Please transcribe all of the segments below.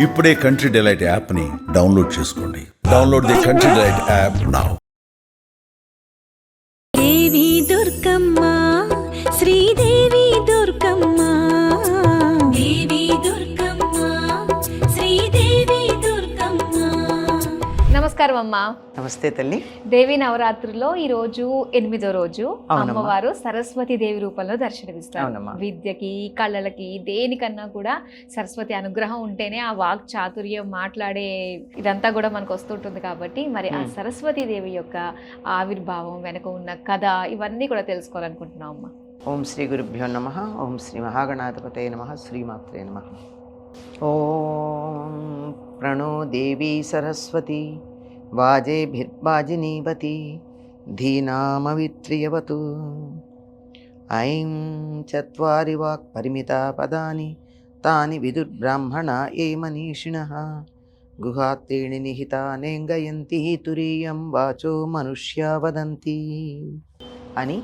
ఇప్పుడే country delight యాప్ని download చేసుకోండి. Download the country delight app now. Devi Durgamma, Sridevi Durgamma, Devi Durgamma, Sridevi Durgamma. నమస్కారం అమ్మా. నమస్తే తల్లి. దేవి నవరాత్రిలో ఈ రోజు 8వ రోజు అమ్మవారు సరస్వతి దేవి రూపంలో దర్శనమిస్తారు. విద్యకి, కళలకి, దేనికన్నా కూడా సరస్వతి అనుగ్రహం ఉంటేనే ఆ వాక్ చాతుర్యం, మాట్లాడే ఇదంతా కూడా మనకు వస్తుంటుంది. కాబట్టి మరి ఆ సరస్వతి దేవి యొక్క ఆవిర్భావం వెనుక ఉన్న కథ ఇవన్నీ కూడా తెలుసుకోవాలనుకుంటున్నాం అమ్మా. ఓం శ్రీ గురుభ్యో నమః. ఓం శ్రీ మహాగణాధిపతయే నమః. శ్రీమాత్రే నమః. ఓం ప్రణో దేవీ సరస్వతి వాజేభిర్వాజినీవతి ధీనామవిత్రియవతు. ఐం చత్వారి వాక్ పరిమితా పదాని తాని విదుర్బ్రాహ్మణ ఏ మనీషిణః గుహాత్రీణి నిహితానేంగయంతి తురీయం వాచో మనుష్యా వదంతి అని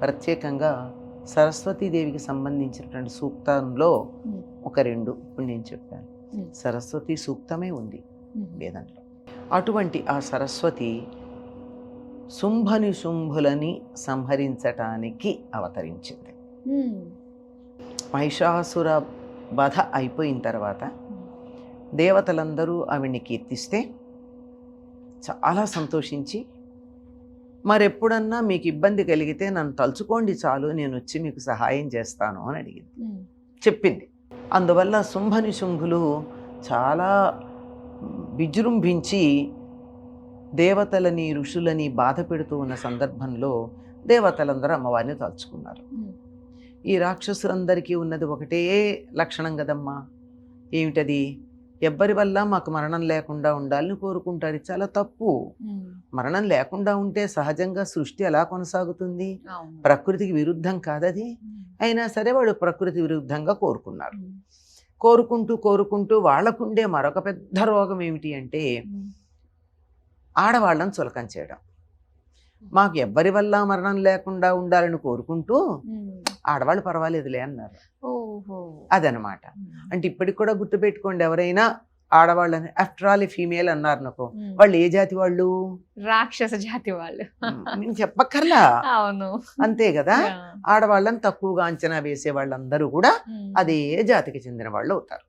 ప్రత్యేకంగా సరస్వతీదేవికి సంబంధించినటువంటి సూక్తంలో ఒక 2 ఇప్పుడు నేను చెప్పాను. సరస్వతి సూక్తమే ఉంది వేదంలో. అటువంటి ఆ సరస్వతి శుంభులని సంహరించటానికి అవతరించింది. మహిషాసుర వధ అయిపోయిన తర్వాత దేవతలందరూ ఆవిడ్ని కీర్తిస్తే చాలా సంతోషించి, మరెప్పుడన్నా మీకు ఇబ్బంది కలిగితే నన్ను తలుచుకోండి చాలు, నేను వచ్చి మీకు సహాయం చేస్తాను అని అడిగింది, చెప్పింది. అందువల్ల శుంభులు చాలా విజృంభించి దేవతలని, ఋషులని బాధ పెడుతూ ఉన్న సందర్భంలో దేవతలందరూ అమ్మవారిని తలుచుకున్నారు. ఈ రాక్షసులందరికీ ఉన్నది ఒకటే లక్షణం కదమ్మా, ఏమిటది? ఎవ్వరి వల్ల మాకు మరణం లేకుండా ఉండాలని కోరుకుంటారు. చాలా తప్పు. మరణం లేకుండా ఉంటే సహజంగా సృష్టి ఎలా కొనసాగుతుంది? ప్రకృతికి విరుద్ధం కాదది. అయినా సరే వాళ్ళు ప్రకృతి విరుద్ధంగా కోరుకున్నారు. కోరుకుంటూ వాళ్లకుండే మరొక పెద్ద రోగం ఏమిటి అంటే ఆడవాళ్ళని చులకం చేయడం. మాకు ఎవ్వరి వల్ల మరణం లేకుండా ఉండాలని కోరుకుంటూ ఆడవాళ్ళు పర్వాలేదులే అన్నారు. అదనమాట. అంటే ఇప్పటికి కూడా గుర్తుపెట్టుకోండి, ఎవరైనా ఆడవాళ్ళని ఆఫ్టర్ ఆల్ ఫీమేల్ అన్నారు అనుకో, వాళ్ళు ఏ జాతి వాళ్ళు? రాక్షస జాతి వాళ్ళు. నేను చెప్పక్కర్లా. అవును, అంతే కదా. ఆడవాళ్ళని తక్కువగా అంచనా వేసే వాళ్ళందరూ కూడా అదే జాతికి చెందిన వాళ్ళు అవుతారు.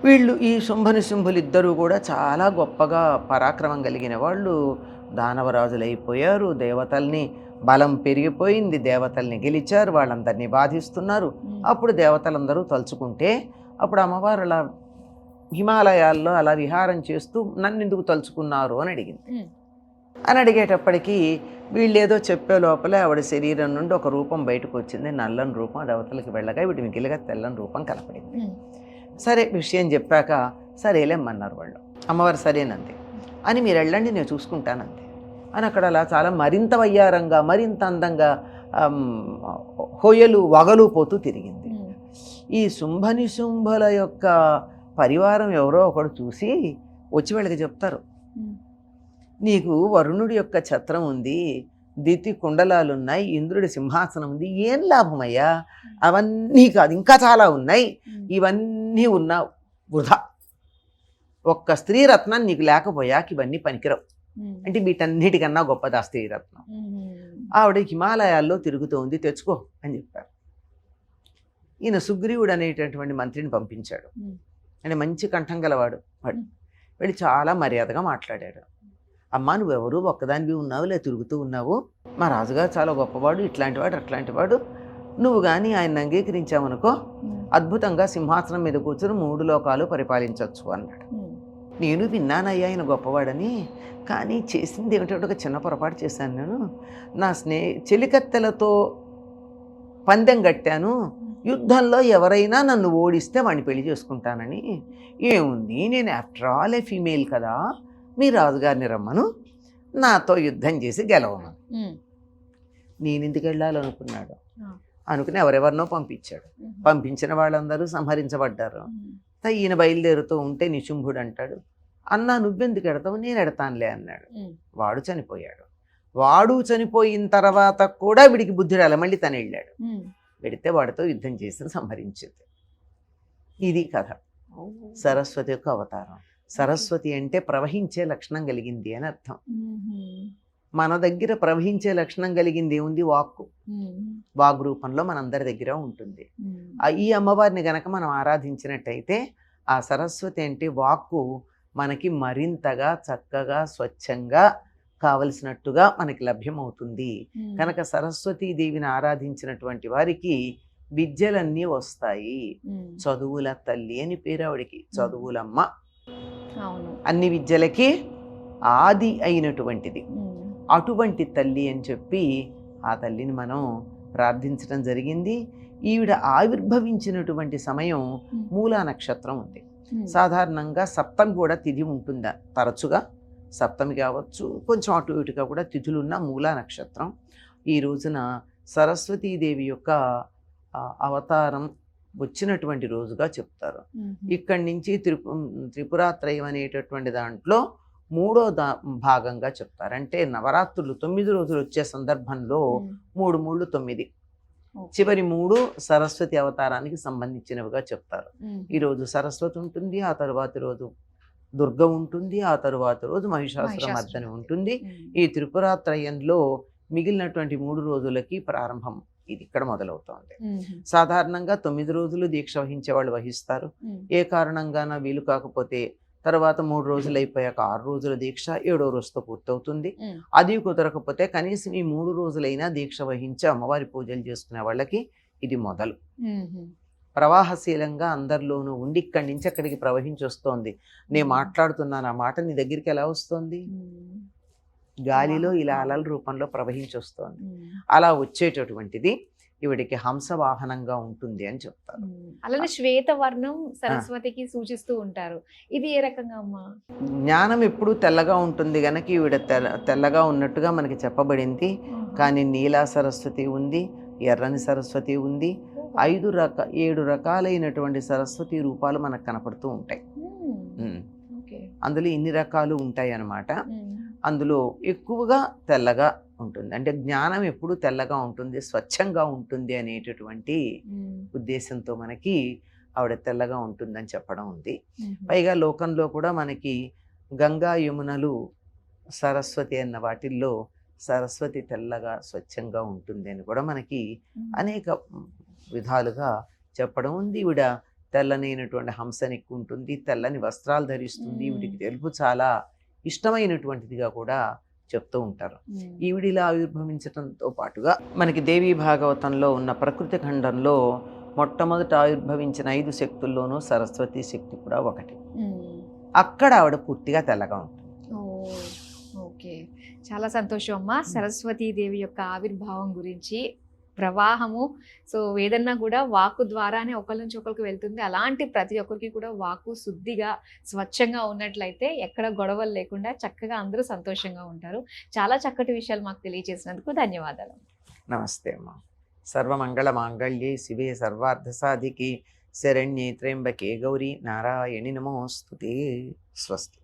వీళ్ళు ఈ శుంభులు ఇద్దరూ కూడా చాలా గొప్పగా పరాక్రమం కలిగిన వాళ్ళు. దానవరాజులు అయిపోయారు. దేవతల్ని బలం పెరిగిపోయింది, దేవతల్ని గెలిచారు, వాళ్ళందరినీ బాధిస్తున్నారు. అప్పుడు దేవతలందరూ తలుచుకుంటే అప్పుడు అమ్మవారు అలా హిమాలయాల్లో అలా విహారం చేస్తూ నన్ను ఎందుకు తలుచుకున్నారు అని అడిగింది. అని అడిగేటప్పటికీ వీళ్ళేదో చెప్పే లోపలే ఆవిడ శరీరం నుండి ఒక రూపం బయటకు వచ్చింది. నల్లని రూపం. దేవతలకి వెళ్ళగా వీటి మిగిలిగా తెల్లని రూపం కనపడింది. సరే, విషయం చెప్పాక సరేలేమన్నారు వాళ్ళు. అమ్మవారు సరేనంది అని, మీరు వెళ్ళండి నేను చూసుకుంటానంది అని అక్కడ అలా చాలా మరింత వయ్యారంగా, మరింత అందంగా హొయలు వగలు పోతూ తిరిగింది. ఈ శుంభుల యొక్క పరివారం ఎవరో ఒకడు చూసి వచ్చి వాళ్ళకి చెప్తారు, నీకు వరుణుడి యొక్క ఛత్రం ఉంది, దితి కుండలాలున్నాయి, ఇంద్రుడి సింహాసనం ఉంది, ఏం లాభమయ్యా? అవన్నీ కాదు, ఇంకా చాలా ఉన్నాయి, ఇవన్నీ ఉన్నా వృధా. ఒక్క స్త్రీరత్నం నీకు లేకపోయాక ఇవన్నీ పనికిరావు. అంటే వీటన్నిటికన్నా గొప్పది ఆ స్త్రీరత్నం. ఆవిడ హిమాలయాల్లో తిరుగుతోంది, తెచ్చుకో అని చెప్పారు. ఈయన సుగ్రీవుడు అనేటటువంటి మంత్రిని పంపించాడు. అంటే మంచి కంఠం గలవాడు వాడు. వెళ్ళి చాలా మర్యాదగా మాట్లాడాడు. అమ్మా, నువ్వెవరు? ఒక్కదానివి ఉన్నావు, లేదా తిరుగుతూ ఉన్నావు? మా రాజుగారు చాలా గొప్పవాడు, ఇట్లాంటి వాడు అట్లాంటి వాడు. నువ్వు కానీ ఆయన అంగీకరించావనుకో అద్భుతంగా సింహాసనం మీద కూర్చొని 3 లోకాలు పరిపాలించవచ్చు అన్నాడు. నేను విన్నానయ్యా ఆయన గొప్పవాడని, కానీ చేసింది ఏమిటంటే ఒక చిన్న పొరపాటు చేశాను. నేను నా చెలికత్తెలతో పందెం కట్టాను, యుద్ధంలో ఎవరైనా నన్ను ఓడిస్తే వాడిని పెళ్లి చేసుకుంటానని. ఏముంది, నేను ఆఫ్టర్ ఆల్ ఫీమేల్ కదా, మీ రాజుగారిని రమ్మను, నాతో యుద్ధం చేసి గెలవమను. నేను ఎందుకు వెళ్ళాలనుకున్నాడు. అనుకుని ఎవరెవరినో పంపించాడు. పంపించిన వాళ్ళందరూ సంహరించబడ్డారు. ఈయన బయలుదేరుతూ ఉంటే నిశుంభుడు అంటాడు, అన్నా నువ్వెందుకు ఎడతావు? నేను ఎడతానులే అన్నాడు. వాడు చనిపోయాడు. వాడు చనిపోయిన తర్వాత కూడా వీడికి బుద్ధి రాలే, మళ్ళీ తను వెళ్ళాడు. వెడితే వాడితో యుద్ధం చేసి సంహరించింది. ఇది కథ. సరస్వతి యొక్క అవతారం. సరస్వతి అంటే ప్రవహించే లక్షణం కలిగింది అని అర్థం. మన దగ్గర ప్రవహించే లక్షణం కలిగింది ఏముంది? వాక్కు. వాగ్ రూపంలో మనందరి దగ్గర ఉంటుంది. ఈ అమ్మవారిని గనక మనం ఆరాధించినట్టయితే ఆ సరస్వతి అంటే వాక్కు మనకి మరింతగా చక్కగా స్వచ్ఛంగా కావలసినట్టుగా మనకి లభ్యమవుతుంది. కనుక సరస్వతీ దేవిని ఆరాధించినటువంటి వారికి విద్యలన్నీ వస్తాయి. చదువుల తల్లి అని పేరు ఆవిడికి, చదువులమ్మ. అన్ని విద్యలకి ఆది అయినటువంటిది అటువంటి తల్లి అని చెప్పి ఆ తల్లిని మనం ప్రార్థించడం జరిగింది. ఈవిడ ఆవిర్భవించినటువంటి సమయం మూలా నక్షత్రం ఉంది. సాధారణంగా సప్తమి కూడా తిథి ఉంటుందా, తరచుగా సప్తమి కావచ్చు, కొంచెం అటు ఇటుగా కూడా తిథులున్న మూలా నక్షత్రం. ఈ రోజున సరస్వతీదేవి యొక్క అవతారం వచ్చినటువంటి రోజుగా చెప్తారు. ఇక్కడి నుంచి త్రిపురాత్రయం అనేటటువంటి దాంట్లో 3వ భాగంగా చెప్తారు. అంటే నవరాత్రులు 9 రోజులు వచ్చే సందర్భంలో 3 3 9, చివరి 3 సరస్వతి అవతారానికి సంబంధించినవిగా చెప్తారు. ఈరోజు సరస్వతి ఉంటుంది, ఆ తరువాతి రోజు దుర్గ ఉంటుంది, ఆ తరువాతి రోజు మహిషాసురమర్దని ఉంటుంది. ఈ త్రిపురాత్రయంలో మిగిలినటువంటి 3 రోజులకి ప్రారంభం ఇది ఇక్కడ మొదలవుతోంది. సాధారణంగా 9 రోజులు దీక్ష వహించే వాళ్ళు వహిస్తారు. ఏ కారణంగాన వీలు కాకపోతే తర్వాత 3 రోజులు అయిపోయాక 6 రోజుల దీక్ష 7వ రోజుతో పూర్తవుతుంది. అది కుదరకపోతే కనీసం ఈ 3 రోజులైనా దీక్ష వహించి అమ్మవారి పూజలు చేసుకునే వాళ్ళకి ఇది మొదలు. ప్రవాహశీలంగా అందరిలోనూ ఉండి ఇక్కడి నుంచి అక్కడికి ప్రవహించి వస్తోంది. నేను మాట్లాడుతున్నాను, ఆ మాట నీ దగ్గరికి ఎలా వస్తోంది? గాలిలో ఇలా అలల రూపంలో ప్రవహించి వస్తోంది. అలా వచ్చేటటువంటిది ఈవిడికి హంస వాహనంగా ఉంటుంది అని చెప్తారు. అలానే శ్వేతవర్ణం సరస్వతికి సూచిస్తూ ఉంటారు. ఇది ఏ రకంగా అమ్మా? జ్ఞానం ఎప్పుడు తెల్లగా ఉంటుంది గనక ఈవిడ తెల్లగా ఉన్నట్టుగా మనకి చెప్పబడింది. కానీ నీలా సరస్వతి ఉంది, ఎర్రని సరస్వతి ఉంది, 7 రకాలైనటువంటి సరస్వతి రూపాలు మనకు కనపడుతూ ఉంటాయి. అందులో ఇన్ని రకాలు ఉంటాయి అన్నమాట. అందులో ఎక్కువగా తెల్లగా ఉంటుంది. అంటే జ్ఞానం ఎప్పుడు తెల్లగా ఉంటుంది, స్వచ్ఛంగా ఉంటుంది అనేటటువంటి ఉద్దేశంతో మనకి ఆవిడ తెల్లగా ఉంటుందని చెప్పడం ఉంది. పైగా లోకంలో కూడా మనకి గంగా యమునలు సరస్వతి అన్న వాటిల్లో సరస్వతి తెల్లగా స్వచ్ఛంగా ఉంటుంది అని కూడా మనకి అనేక విధాలుగా చెప్పడం ఉంది. ఈవిడ తెల్లనైనటువంటి హంసని ఎక్కుంటుంది, తెల్లని వస్త్రాలు ధరిస్తుంది. ఈవిడికి తెలుపు చాలా ఇష్టమైనటువంటిదిగా కూడా చెప్తూ ఉంటారు. ఈవిడిలా ఆవిర్భవించడంతో పాటుగా మనకి దేవీ భాగవతంలో ఉన్న ప్రకృతి ఖండంలో మొట్టమొదట ఆవిర్భవించిన 5 శక్తుల్లోనూ సరస్వతి శక్తి కూడా ఒకటి. అక్కడ ఆవిడ పూర్తిగా తెల్లగా ఉంటుంది. ఓకే, చాలా సంతోషం అమ్మా. సరస్వతీదేవి యొక్క ఆవిర్భావం గురించి, ప్రవాహము, సో ఏదన్నా కూడా వాక్కు ద్వారానే ఒకరి నుంచి ఒకరికి వెళ్తుంది. అలాంటి ప్రతి ఒక్కరికి కూడా వాక్కు శుద్ధిగా స్వచ్ఛంగా ఉన్నట్లయితే ఎక్కడ గొడవలు లేకుండా చక్కగా అందరూ సంతోషంగా ఉంటారు. చాలా చక్కటి విషయాలు మాకు తెలియజేసినందుకు ధన్యవాదాలు. నమస్తే అమ్మా. సర్వమంగళ మాంగళ్యే శివే సర్వార్థ సాధికి శరణ్యే త్ర్యంబకే గౌరీ నారాయణి నమోస్తుతే. స్వస్తి.